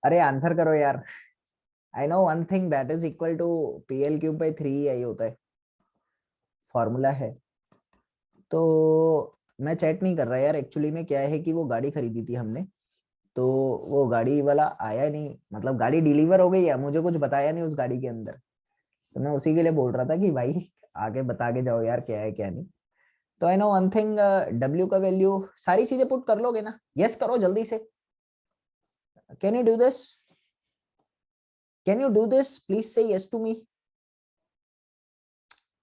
अरे आंसर करो यार। I know one thing that is equal to PL³/3 होता है, फॉर्मूला है। तो मैं चैट नहीं कर रहा यार, एक्चुअली में क्या है कि वो गाड़ी खरीदी थी हमने, तो वो गाड़ी वाला आया नहीं, मतलब गाड़ी डिलीवर हो गई है, मुझे कुछ बताया नहीं उस गाड़ी के अंदर। तो मैं उसी के लिए बोल रहा था कि भाई आगे बता के जाओ यार क्या है क्या नहीं। तो आई नो वन थिंग, W का वैल्यू सारी चीजें पुट कर लोगे ना? यस करो जल्दी से। Can you do this? Can you do this? Please say yes to me.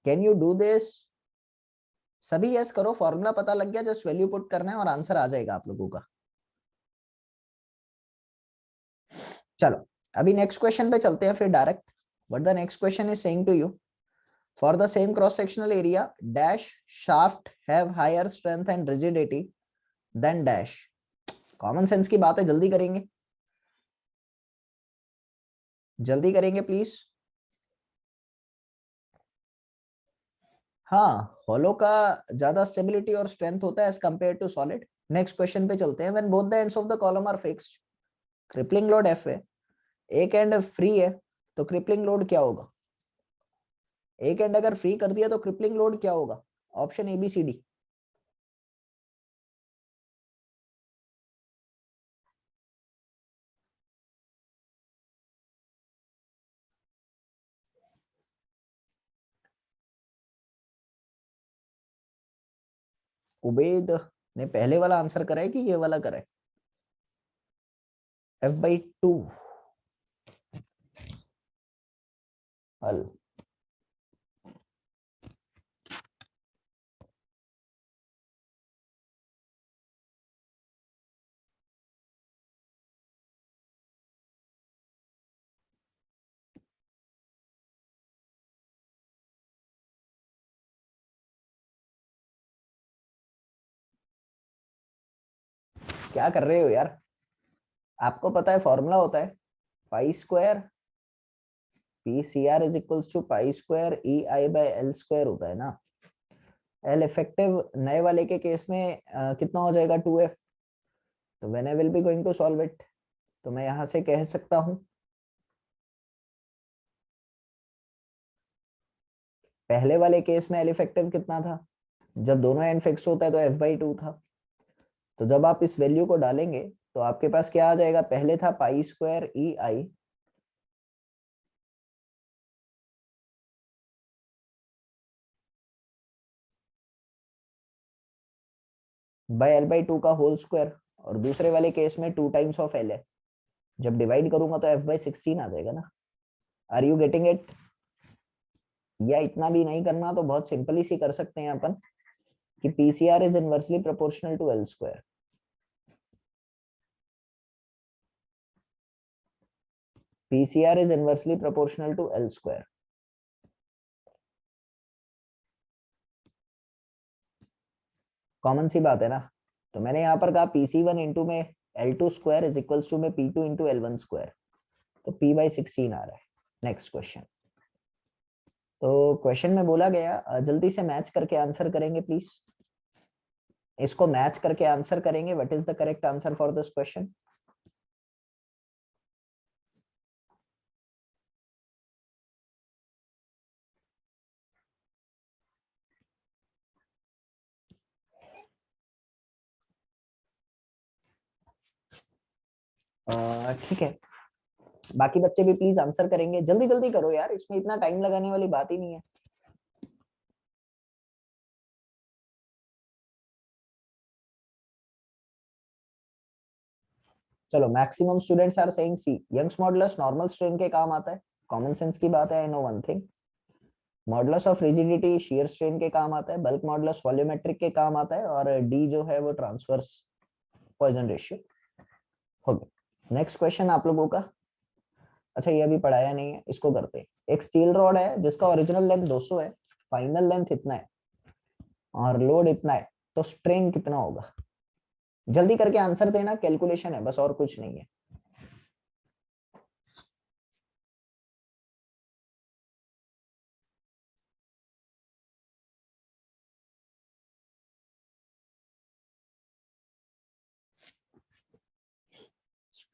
Can you do this? सभी यस करो, फॉर्मूला पता लग गया, जस्ट वैल्यू पुट करना है और आंसर आ जाएगा आप लोगों का। चलो अभी नेक्स्ट क्वेश्चन पे चलते हैं फिर direct. What the next question is saying to you, for the same cross sectional area dash shaft have higher strength and rigidity than dash. Common sense की बात है, जल्दी करेंगे, जल्दी करेंगे प्लीज। हाँ, हॉलो का ज्यादा स्टेबिलिटी और स्ट्रेंथ होता है as compare to solid. Next question पे चलते हैं। When both the ends of the column are fixed, crippling load F है, एक एंड फ्री है, तो क्रिपलिंग लोड क्या होगा? एक एंड अगर फ्री कर दिया तो क्रिपलिंग लोड क्या होगा? Option ABCD। उबैद ने पहले वाला आंसर करा है कि ये वाला करा है? F/2 हल। क्या कर रहे हो यार? आपको पता है फॉर्मूला होता है पाई स्क्वायर P(CR)=π² EI/L² होता है ना। L इफेक्टिव नए वाले के केस में कितना हो जाएगा? 2F। तो when I will be going to solve it, तो मैं यहां से कह सकता हूं पहले वाले केस में L इफेक्टिव कितना था? जब दोनों एंड फिक्स होता है तो F/2 था। तो जब आप इस वैल्यू को डालेंगे तो आपके पास क्या आ जाएगा? पहले था π² EI बाय L/2 का होल स्क्वायर, और दूसरे वाले केस में 2 टाइम्स ऑफ L है। जब डिवाइड करूंगा तो F/16 आ जाएगा ना। Are you getting it? या इतना भी नहीं करना तो बहुत सिंपली सी कर सकते हैं अपन कि PCR is inversely proportional to L²। PCR is inversely proportional to L²। Common सी बात है ना। तो मैंने यहाँ पर कहा PC1 इंटू में L2² इज इक्वल्स टू में P2 इंटू L1²। तो P/16 आ रहा है। Next question. तो क्वेश्चन में बोला गया, जल्दी से मैच करके आंसर करेंगे प्लीज। इसको मैच करके आंसर करेंगे। What is the correct answer for this question? ठीक है, बाकी बच्चे भी प्लीज आंसर करेंगे, जल्दी जल्दी करो यार, इसमें इतना टाइम लगाने वाली बात ही नहीं है। चलो, maximum students are saying C. Young's modulus normal strain के काम आता है, कॉमन सेंस की बात है, I know one thing. Modulus of rigidity shear strain के काम आता है, बल्क मॉडुलस वॉल्यूमेट्रिक के काम आता है, और डी जो है वो ट्रांसवर्स पॉइजन रेशियो हो गया। नेक्स्ट क्वेश्चन आप लोगों का, अच्छा ये अभी पढ़ाया नहीं है, इसको करते हैं। एक स्टील रॉड है जिसका ओरिजिनल लेंथ 200 है, फाइनल लेंथ इतना है और लोड इतना है, तो स्ट्रेन कितना होगा? जल्दी करके आंसर देना, कैलकुलेशन है बस और कुछ नहीं है।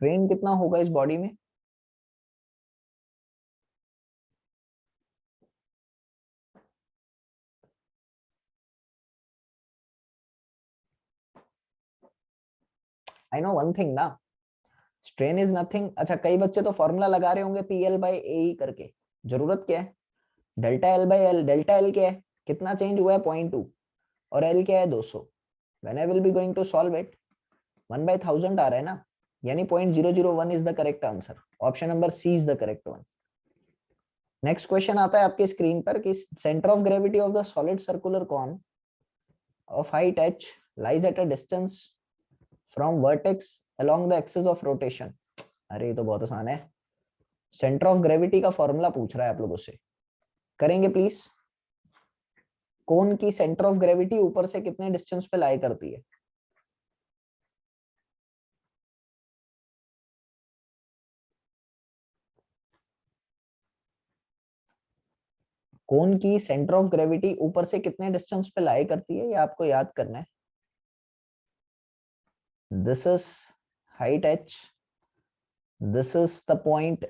स्ट्रेन कितना होगा इस बॉडी में? आई नो वन थिंग ना, स्ट्रेन इज नथिंग। अच्छा, कई बच्चे तो फॉर्मूला लगा रहे होंगे PL बाई ए करके, जरूरत क्या है? Delta L by L, delta L क्या है, कितना चेंज हुआ है 0.2, और एल क्या है 200। When I will be going to solve it, 1/1000 आ रहा है ना, यानी 0.001 is the correct answer. Option number C is the correct one. Next question आता है आपके स्क्रीन पर कि centre of gravity of the solid circular cone of height h lies at a distance from vertex along the axis of rotation। अरे ये तो बहुत आसान है, सेंटर ऑफ ग्रेविटी का फॉर्मूला पूछ रहा है आप लोगों से, करेंगे प्लीज। कोन की सेंटर ऑफ ग्रेविटी ऊपर से कितने डिस्टेंस पे लाई करती है? कोन की सेंटर ऑफ ग्रेविटी ऊपर से कितने डिस्टेंस पे लाई करती है, ये आपको याद करना है। This is height h, this is the point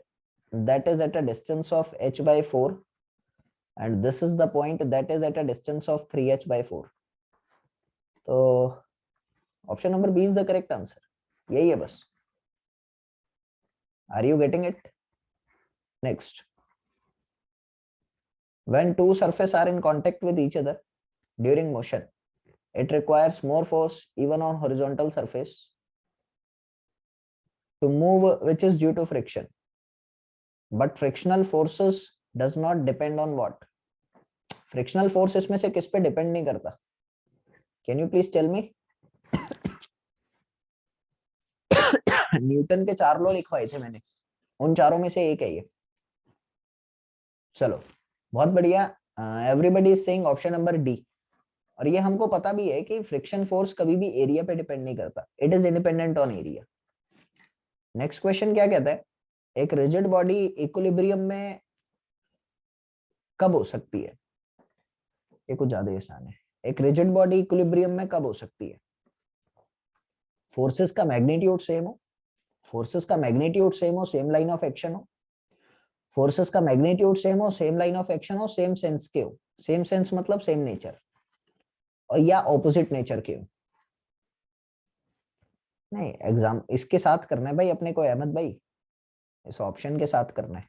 that is at a distance of h/4, and this is the point that is at a distance of 3h/4। तो option number B is the correct answer, यही है बस। Are you getting it? Next, when two surfaces are in contact with each other during motion, it requires more force even on horizontal surface to move, which is due to friction, but frictional forces does not depend on what? Frictional force इसमें से किस पे depend नहीं करता? Can you please tell me? Newton के 4 law लिखवाए थे मैंने, उन चारों में से एक है ये। चलो बहुत बढ़िया, everybody is saying option number D. और ये हमको पता भी है कि फ्रिक्शन फोर्स कभी भी एरिया पे डिपेंड नहीं करता, it is independent on area. Next question क्या कहता है, एक रिजिड बॉडी इक्विलिब्रियम में कब हो सकती है? ये कुछ ज्यादा आसान है। एक रिजिड बॉडी इक्विलिब्रियम में कब हो सकती है? फोर्सेस का मैग्नीट्यूड सेम हो, फोर्सेस का मैग्नीट्यूड सेम हो, सेम लाइन ऑफ एक्शन हो, फोर्सेस का मैग्नीट्यूड सेम हो, सेम लाइन ऑफ एक्शन हो, सेम सेंस के हो, सेम सेंस मतलब सेम नेचर, और या ऑपोजिट नेचर के हो। नहीं, एग्जाम इसके साथ करना है भाई अपने को, अहमद भाई, इस ऑप्शन के साथ करना है।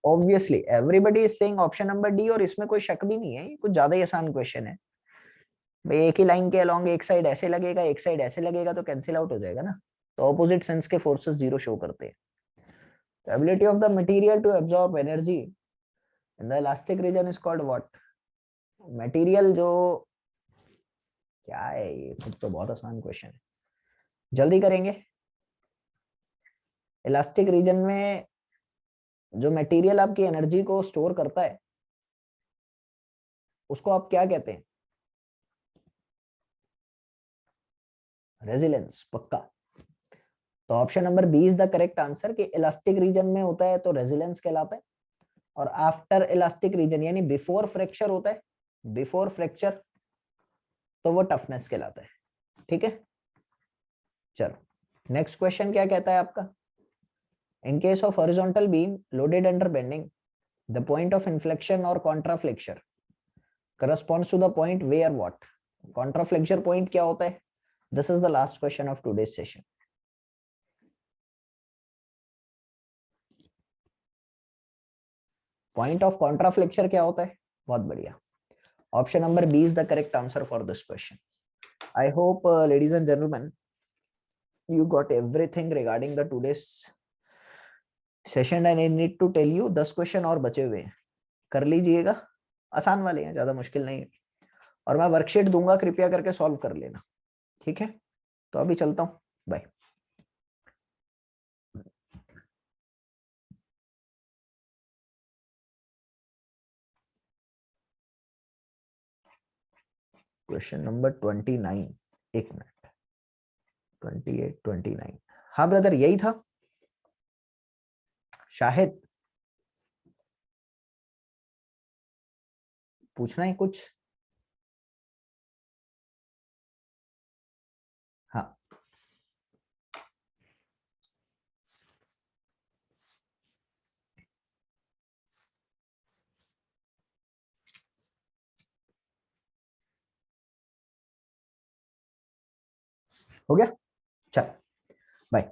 Obviously everybody is saying option number D, और इसमें कोई शक भी नहीं है, ये कुछ ज्यादा ही आसान क्वेश्चन है भाई। एक ही लाइन के अलोंग एक साइड ऐसे लगेगा, एक साइड ऐसे लगेगा, तो कैंसिल आउट हो जाएगा ना, तो ऑपोजिट सेंस के फोर्सेस जीरो शो करते हैं। The ability of the material to absorb energy in the elastic region is called what? Material जो, क्या है ये, खुद तो बहुत आसान क्वेश्चन है, जल्दी करेंगे। इलास्टिक रीजन में जो मटेरियल आपकी एनर्जी को स्टोर करता है उसको आप क्या कहते हैं? रेजिलेंस, पक्का। तो option number B is the correct answer, कि इलास्टिक रीजन में होता है तो रेजिलेंस कहलाता है, और आफ्टर इलास्टिक रीजन यानी बिफोर फ्रैक्चर होता है, बिफोर फ्रैक्चर, तो वो टफनेस कहलाता है। ठीक है, चलो नेक्स्ट क्वेश्चन क्या कहता है आपका, in case of horizontal beam loaded under bending, the point of inflection और contraflexure corresponds to the point where what? Contraflexure point क्या होता है? This is the last question of today's session. Point of contraflexure क्या होता है? बहुत बढ़िया, option number B is the correct answer for this question. I hope ladies and gentlemen you got everything regarding the today's session, and I need to tell you 10 question और बचे हुए हैं, कर लीजिएगा, आसान वाले हैं, ज्यादा मुश्किल नहीं है, और मैं वर्कशीट दूंगा, कृपया करके सॉल्व कर लेना। ठीक है, तो अभी चलता हूँ, बाय। क्वेश्चन नंबर 29, एक मिनट, 28 29, हाँ ब्रदर यही था शाहिद, पूछना है कुछ? हो गया, चल बाय।